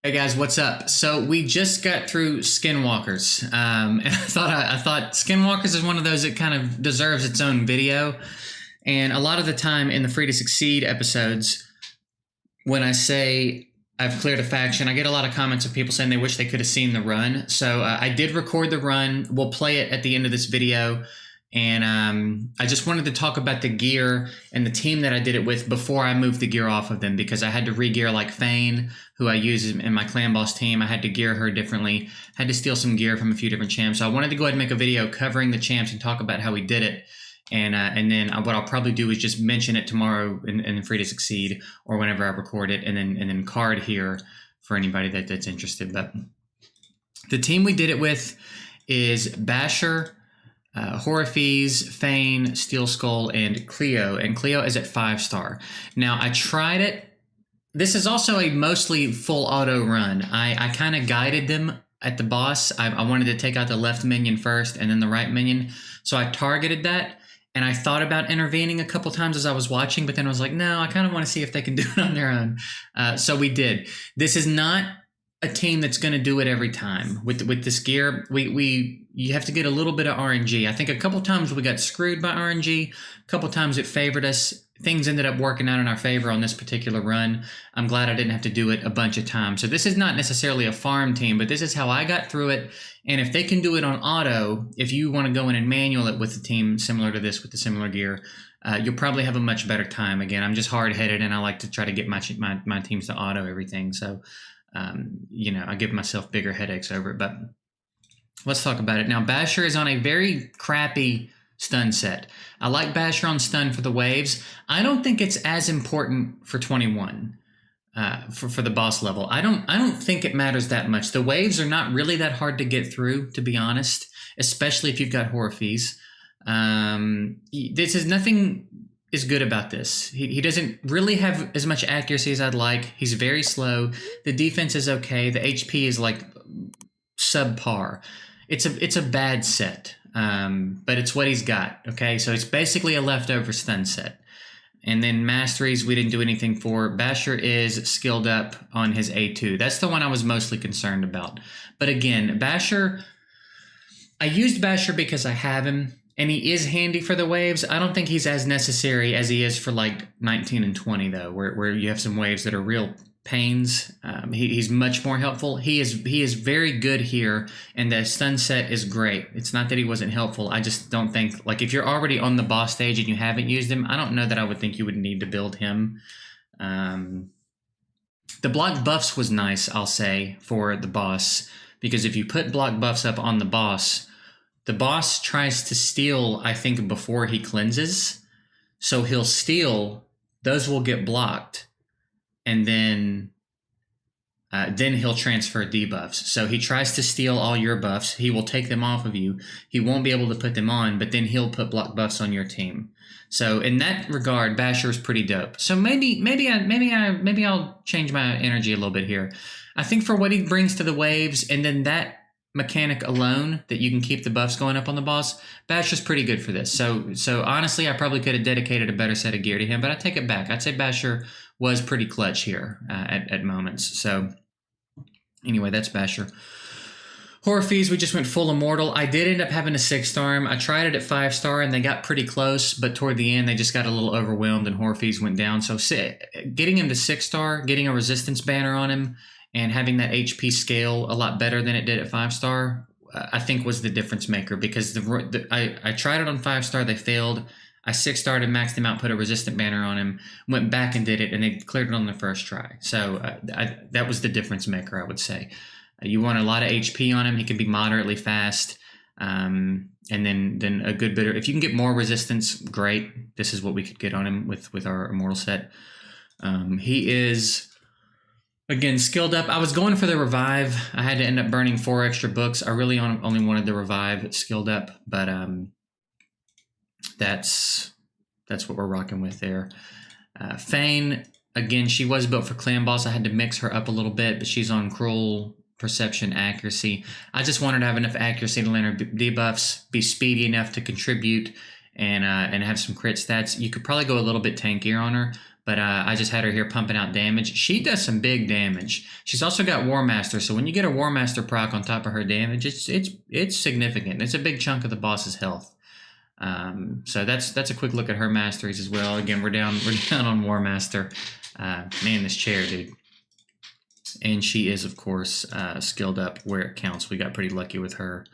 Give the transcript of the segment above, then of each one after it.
Hey guys, what's up? So we just got through Skinwalkers, and I thought Skinwalkers is one of those that kind of deserves its own video. And a lot of the time in the Free to Succeed episodes, when I say I've cleared a faction, I get a lot of comments of people saying they wish they could have seen the run. So I did record the run. We'll play it at the end of this video. And I just wanted to talk about the gear and the team that I did it with before I moved the gear off of them, because I had to re-gear like Fane, who I use in my clan boss team. I had to gear her differently, had to steal some gear from a few different champs. So I wanted to go ahead and make a video covering the champs and talk about how we did it. And then what I'll probably do is just mention it tomorrow in Free to Succeed or whenever I record it, and then card here for anybody that's interested. But the team we did it with is Basher, Horaphes, Fane, Steel Skull, and Cleo. And Cleo is at 5-star. Now, I tried it. This is also a mostly full auto run. I kind of guided them at the boss. I wanted to take out the left minion first and then the right minion. So I targeted that. And I thought about intervening a couple times as I was watching, but then I was like, no, I kind of want to see if they can do it on their own. So we did. This is not a team that's going to do it every time. With this gear, you have to get a little bit of RNG. I think a couple times we got screwed by RNG. A couple times it favored us. Things ended up working out in our favor on this particular run. I'm glad I didn't have to do it a bunch of times. So this is not necessarily a farm team, but this is how I got through it. And if they can do it on auto, if you want to go in and manual it with a team similar to this with the similar gear, you'll probably have a much better time. Again, I'm just hard-headed, and I like to try to get my teams to auto everything. So, I give myself bigger headaches over it. But let's talk about it. Now, Basher is on a very crappy stun set. I like Basher on stun for the waves. I don't think it's as important for 21 for the boss level. I don't think it matters that much. The waves are not really that hard to get through, to be honest, especially if you've got Horaphes. This is nothing is good about this. He doesn't really have as much accuracy as I'd like. He's very slow. The defense is okay. The HP is like subpar. It's a bad set. But it's what he's got. Okay, so it's basically a leftover stun set. And then masteries we didn't do anything for. Basher is skilled up on his A2. That's the one I was mostly concerned about. But again, Basher, I used Basher because I have him, and he is handy for the waves. I don't think he's as necessary as he is for like 19 and 20 though, where you have some waves that are real pains. He's much more helpful. He is very good here, and the stun set is great. It's not that he wasn't helpful. I just don't think, like, if you're already on the boss stage and you haven't used him, I don't know that I would think you would need to build him. The block buffs was nice, I'll say, for the boss, because if you put block buffs up on the boss tries to steal, I think, before he cleanses. So he'll steal, those will get blocked, and then he'll transfer debuffs. So he tries to steal all your buffs. He will take them off of you. He won't be able to put them on, but then he'll put block buffs on your team. So in that regard, Basher is pretty dope. So maybe I'll change my energy a little bit here. I think for what he brings to the waves, and then that mechanic alone, that you can keep the buffs going up on the boss, Basher's pretty good for this. So honestly, I probably could have dedicated a better set of gear to him, but I take it back. I'd say Basher was pretty clutch here at moments. So anyway, that's Basher. Horaphes, we just went full immortal. I did end up having a 6-star him. I tried it at 5-star, and they got pretty close, but toward the end, they just got a little overwhelmed, and Horaphes went down. So getting him to 6-star, getting a resistance banner on him, and having that HP scale a lot better than it did at 5-star, I think was the difference maker, because I tried it on 5-star, they failed. I 6-starred and maxed him out, put a resistant banner on him, went back and did it, and they cleared it on the first try. So that was the difference maker, I would say. You want a lot of HP on him. He can be moderately fast, and then a good bit of, if you can get more resistance, great. This is what we could get on him with our immortal set. He is, again, skilled up. I was going for the revive. I had to end up burning 4 extra books. I really only wanted the revive skilled up, but that's what we're rocking with there. Fane, again, she was built for clan boss. I had to mix her up a little bit, but she's on cruel, perception, accuracy. I just wanted to have enough accuracy to land her debuffs, be speedy enough to contribute, and have some crit stats. You could probably go a little bit tankier on her, but I just had her here pumping out damage. She does some big damage. She's also got War Master, so when you get a War Master proc on top of her damage, it's significant. It's a big chunk of the boss's health. So that's a quick look at her masteries as well. Again, we're down on War Master. Man, this chair, dude. And she is, of course, skilled up where it counts. We got pretty lucky with her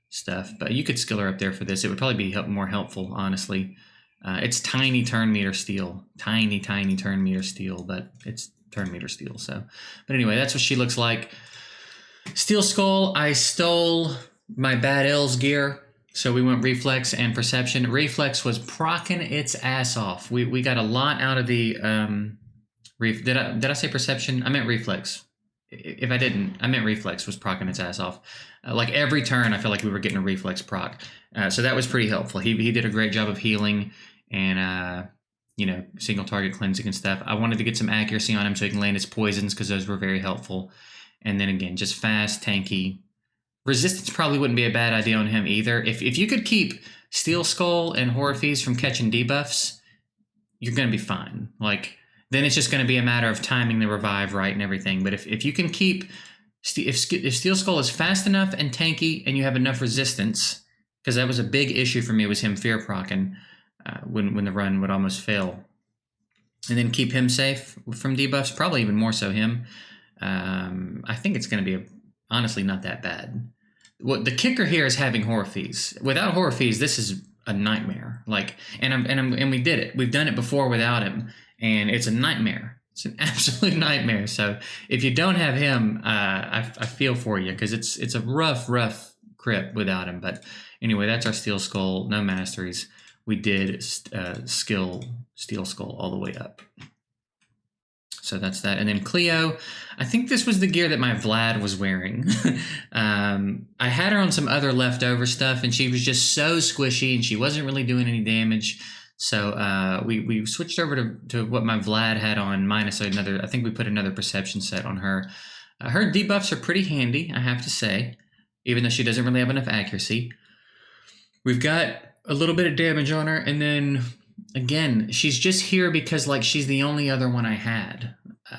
stuff, but you could skill her up there for this. It would probably be more helpful, honestly. It's tiny turn meter steal, tiny turn meter steal, but it's turn meter steal. So, but anyway, that's what she looks like. Steel Skull, I stole my Bad L's gear. So we went Reflex and Perception. Reflex was procking its ass off. We got a lot out of the did I say Perception? I meant Reflex. If I didn't, I meant Reflex was procking its ass off. Like every turn, I feel like we were getting a Reflex proc. So that was pretty helpful. He did a great job of healing and single target cleansing and stuff. I wanted to get some accuracy on him so he can land his poisons because those were very helpful. And then again, just fast, tanky. Resistance probably wouldn't be a bad idea on him either. If you could keep Steel Skull and Horrorfies from catching debuffs, you're going to be fine. Like, then it's just going to be a matter of timing the revive right and everything. But if you can keep, if Steel Skull is fast enough and tanky and you have enough resistance, because that was a big issue for me, was him fear procking when the run would almost fail. And then keep him safe from debuffs, probably even more so him. I think it's going to be honestly not that bad. What the kicker here is having Horrorfies. Without Horrorfies, this is a nightmare. Like, and we did it. We've done it before without him, and it's a nightmare. It's an absolute nightmare. So if you don't have him, I feel for you because it's a rough crypt without him. But anyway, that's our Steel Skull. No masteries. We did skill Steel Skull all the way up. So that's that. And then Cleo, I think this was the gear that my Vlad was wearing. I had her on some other leftover stuff, and she was just so squishy, and she wasn't really doing any damage. So we switched over to what my Vlad had on, minus another. I think we put another Perception set on her. Her debuffs are pretty handy, I have to say, even though she doesn't really have enough accuracy. We've got a little bit of damage on her, and then again, she's just here because like she's the only other one I had.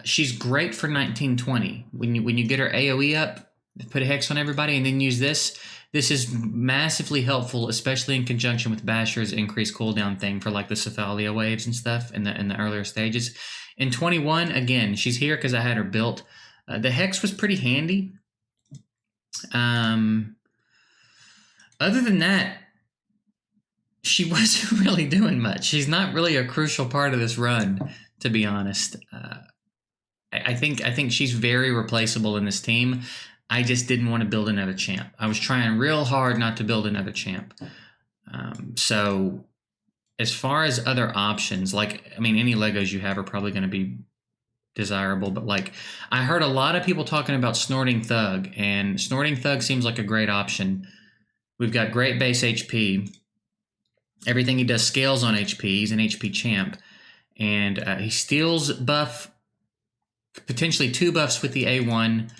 She's great for 1920. When you get her AoE up, put a hex on everybody, and then use this. This is massively helpful, especially in conjunction with Basher's increased cooldown thing for like the Cephalia waves and stuff in the earlier stages. In 21, again, she's here because I had her built. The hex was pretty handy. Other than that, she wasn't really doing much. She's not really a crucial part of this run, to be honest. I think she's very replaceable in this team. I just didn't want to build another champ. I was trying real hard not to build another champ. So as far as other options, like, I mean, any Legos you have are probably going to be desirable, but like I heard a lot of people talking about Snorting Thug, and Snorting Thug seems like a great option. We've got great base HP. Everything he does scales on HP. He's an HP champ. And he steals buff, potentially 2 buffs with the A1.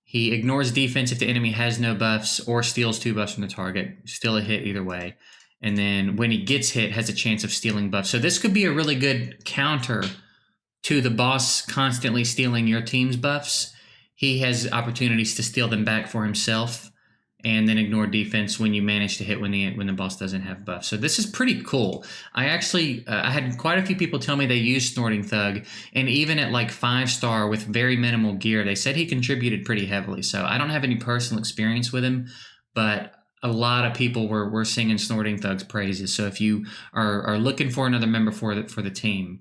He ignores defense if the enemy has no buffs, or steals 2 buffs from the target. Still a hit either way. And then when he gets hit, has a chance of stealing buffs. So this could be a really good counter to the boss constantly stealing your team's buffs. He has opportunities to steal them back for himself, and then ignore defense when you manage to hit when the boss doesn't have buffs. So this is pretty cool. I actually I had quite a few people tell me they used Snorting Thug, and even at like 5-star with very minimal gear, they said he contributed pretty heavily. So I don't have any personal experience with him, but a lot of people were singing Snorting Thug's praises. So if you are looking for another member for the team,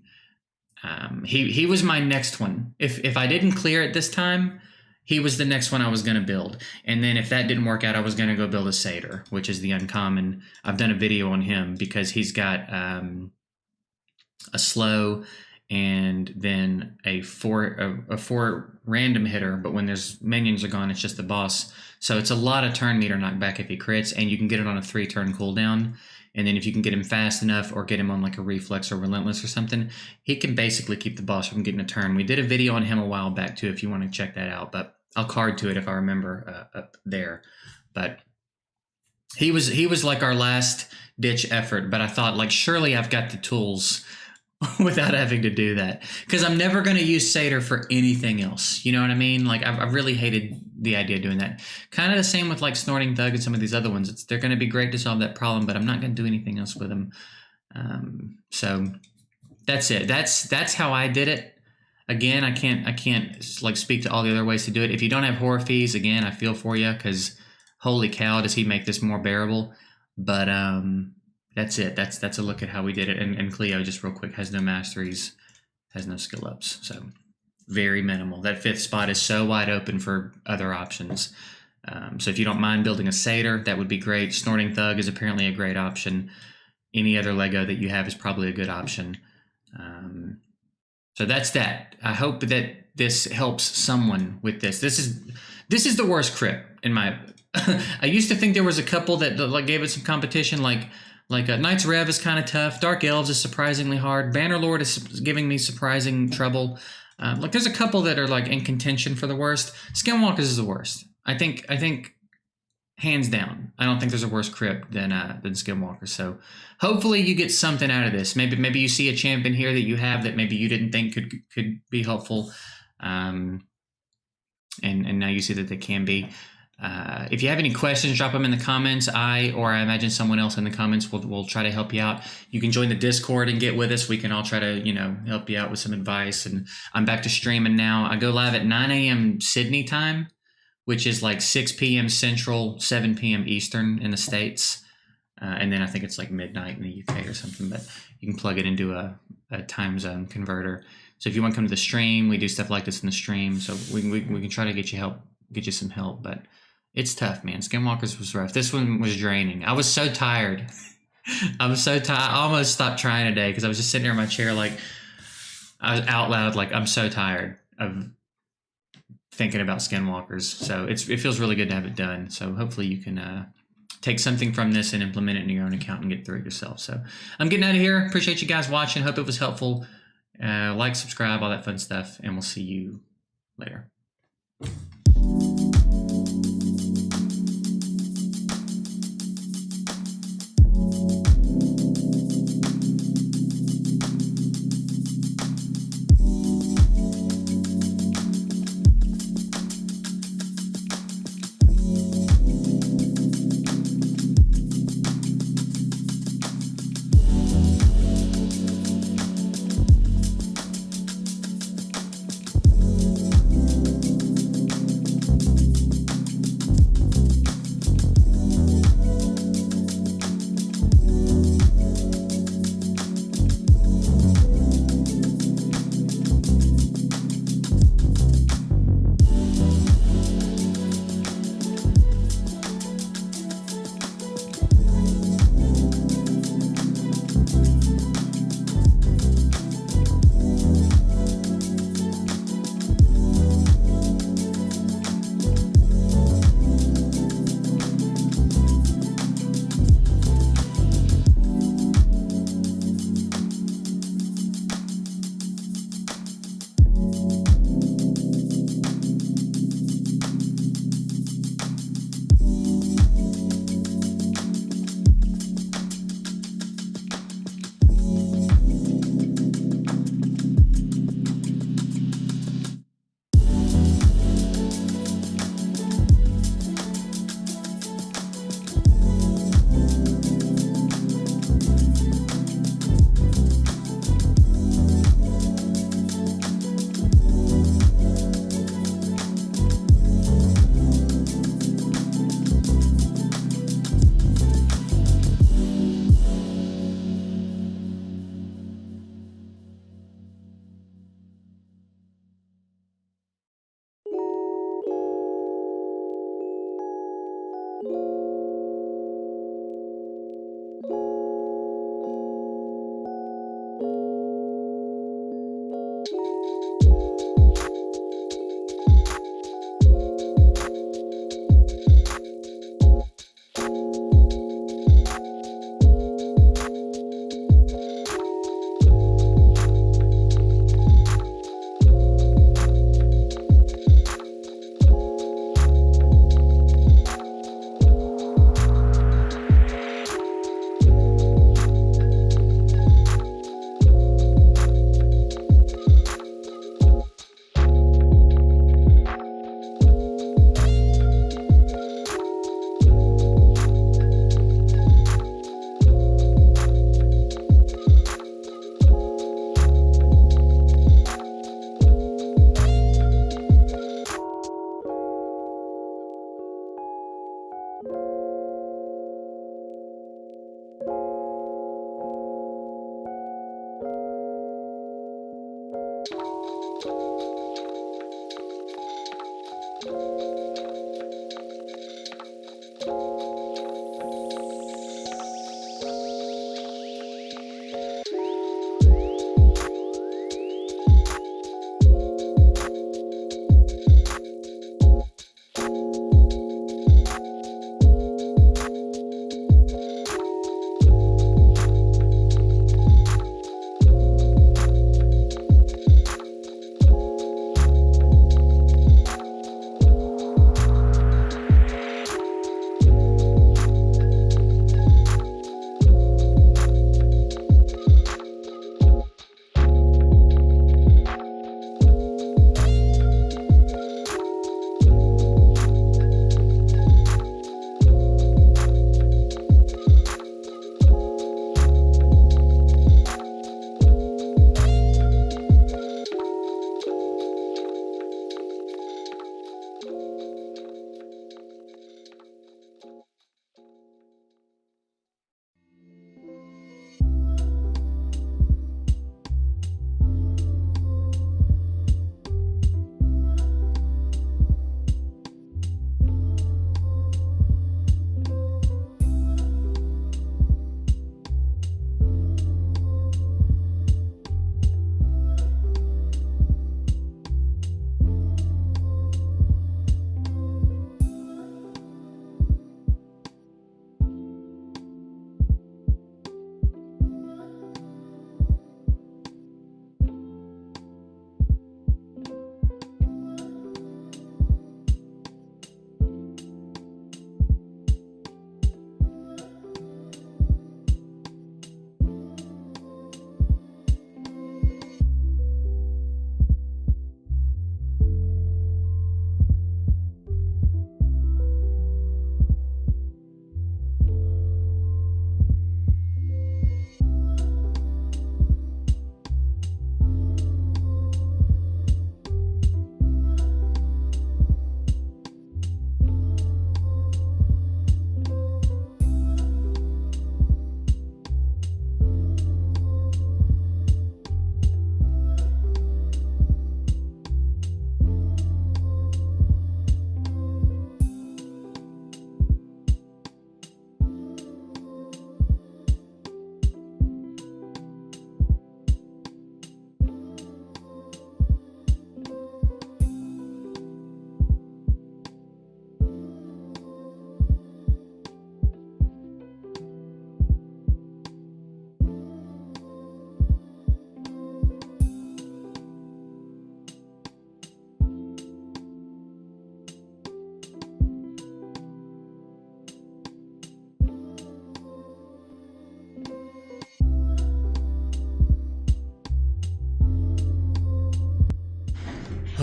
he was my next one. If I didn't clear it this time, he was the next one I was going to build. And then if that didn't work out, I was going to go build a Satyr, which is the uncommon. I've done a video on him because he's got a slow and then a four random hitter. But when there's minions are gone, it's just the boss. So it's a lot of turn meter knockback if he crits, and you can get it on a 3-turn cooldown. And then if you can get him fast enough or get him on like a reflex or relentless or something, he can basically keep the boss from getting a turn. We did a video on him a while back too, if you want to check that out, but I'll card to it if I remember up there. But he was like our last ditch effort, but I thought like, surely I've got the tools without having to do that, because I'm never going to use Seder for anything else. You know what I mean? Like I really hated the idea of doing that. Kind of the same with like Snorting Thug and some of these other ones. They're going to be great to solve that problem, but I'm not going to do anything else with them. So that's it. That's how I did it. Again, I can't like speak to all the other ways to do it. If you don't have horror fees, again, I feel for you, because holy cow, does he make this more bearable? But that's it. That's a look at how we did it. And Cleo, just real quick, has no masteries, has no skill ups, so very minimal. That 5th spot is so wide open for other options. So if you don't mind building a Seder, that would be great. Snorting Thug is apparently a great option. Any other Lego that you have is probably a good option. So that's that. I hope that this helps someone with this. This is the worst crypt in my. I used to think there was a couple that like gave it some competition, like Knights Rev is kind of tough. Dark Elves is surprisingly hard. Bannerlord is giving me surprising trouble. Like there's a couple that are like in contention for the worst. Skinwalkers is the worst. I think hands down. I don't think there's a worse crypt than Skinwalkers. So hopefully you get something out of this. Maybe you see a champion here that you have that maybe you didn't think could be helpful, and now you see that they can be. If you have any questions, drop them in the comments. I imagine someone else in the comments will try to help you out. You can join the Discord and get with us. We can all try to help you out with some advice. And I'm back to streaming now. I go live at 9 a.m. Sydney time, which is like 6 p.m. Central, 7 p.m. Eastern in the States. And then I think it's like midnight in the UK or something, but you can plug it into a time zone converter. So if you want to come to the stream, we do stuff like this in the stream. So we can try to get you some help, but it's tough, man. Skinwalkers was rough. This one was draining. I was so tired. I was so tired. I almost stopped trying today because I was just sitting there in my chair, like I was out loud, like I'm so tired of thinking about Skinwalkers. So it feels really good to have it done. So hopefully you can take something from this and implement it in your own account and get through it yourself. So I'm getting out of here. Appreciate you guys watching. Hope it was helpful. Like, subscribe, all that fun stuff, and we'll see you later.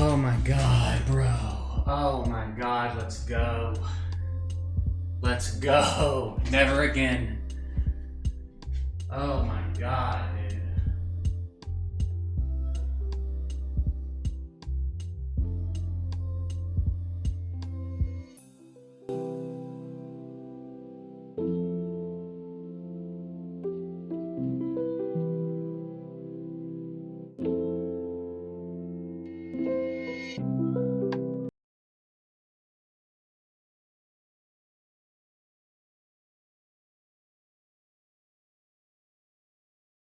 Oh my God, bro. Oh my God, let's go. Let's go. Never again. Oh my God.